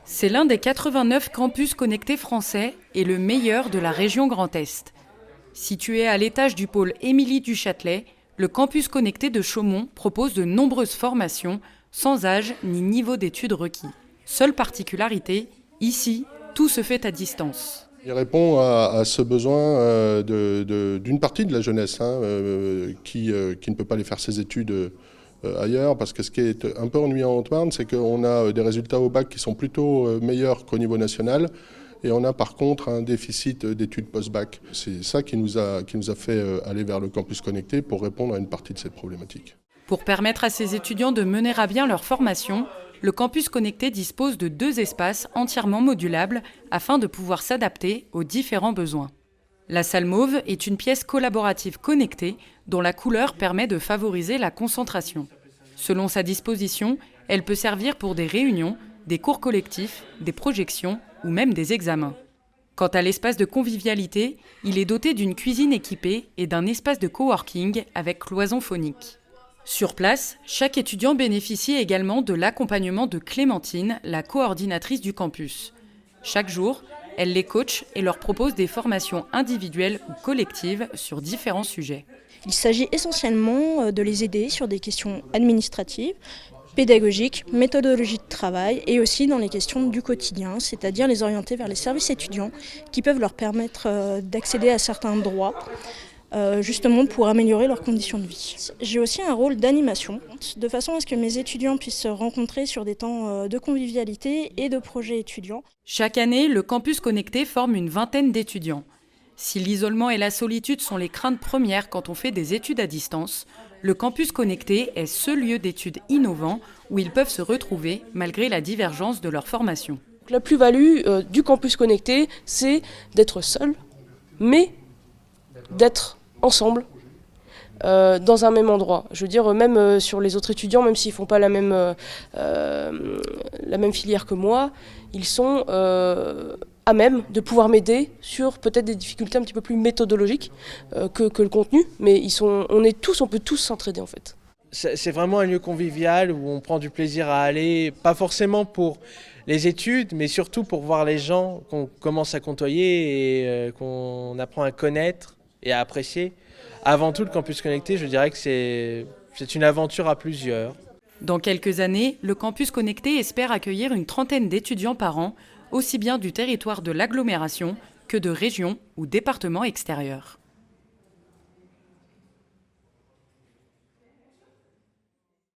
C'est l'un des 89 campus connectés français et le meilleur de la région Grand Est. Situé à l'étage du pôle Émilie du Châtelet, le campus connecté de Chaumont propose de nombreuses formations sans âge ni niveau d'études requis. Seule particularité, ici, tout se fait à distance. Il répond à ce besoin d'une partie de la jeunesse qui ne peut pas aller faire ses études ailleurs, parce que ce qui est un peu ennuyant en Haute-Marne, c'est qu'on a des résultats au bac qui sont plutôt meilleurs qu'au niveau national, et on a par contre un déficit d'études post-bac. C'est ça qui nous a fait aller vers le campus connecté pour répondre à une partie de cette problématique. Pour permettre à ces étudiants de mener à bien leur formation, le campus connecté dispose de 2 espaces entièrement modulables afin de pouvoir s'adapter aux différents besoins. La salle mauve est une pièce collaborative connectée dont la couleur permet de favoriser la concentration. Selon sa disposition, elle peut servir pour des réunions, des cours collectifs, des projections ou même des examens. Quant à l'espace de convivialité, il est doté d'une cuisine équipée et d'un espace de coworking avec cloison phonique. Sur place, chaque étudiant bénéficie également de l'accompagnement de Clémentine, la coordinatrice du campus. Chaque jour, elle les coach et leur propose des formations individuelles ou collectives sur différents sujets. Il s'agit essentiellement de les aider sur des questions administratives, pédagogiques, méthodologie de travail et aussi dans les questions du quotidien, c'est-à-dire les orienter vers les services étudiants qui peuvent leur permettre d'accéder à certains droits, justement pour améliorer leurs conditions de vie. J'ai aussi un rôle d'animation, de façon à ce que mes étudiants puissent se rencontrer sur des temps de convivialité et de projets étudiants. Chaque année, le campus connecté forme une vingtaine d'étudiants. Si l'isolement et la solitude sont les craintes premières quand on fait des études à distance, le campus connecté est ce lieu d'études innovant où ils peuvent se retrouver malgré la divergence de leur formation. La plus-value du campus connecté, c'est d'être seul, mais d'être ensemble dans un même endroit. Je veux dire, même sur les autres étudiants, même s'ils ne font pas la même filière que moi, ils sont à même de pouvoir m'aider sur peut-être des difficultés un petit peu plus méthodologiques que le contenu, mais on peut tous s'entraider en fait. C'est vraiment un lieu convivial où on prend du plaisir à aller, pas forcément pour les études, mais surtout pour voir les gens qu'on commence à côtoyer et qu'on apprend à connaître et à apprécier. Avant tout, le campus connecté, je dirais que c'est une aventure à plusieurs. Dans quelques années, le campus connecté espère accueillir une trentaine d'étudiants par an, aussi bien du territoire de l'agglomération que de régions ou départements extérieurs.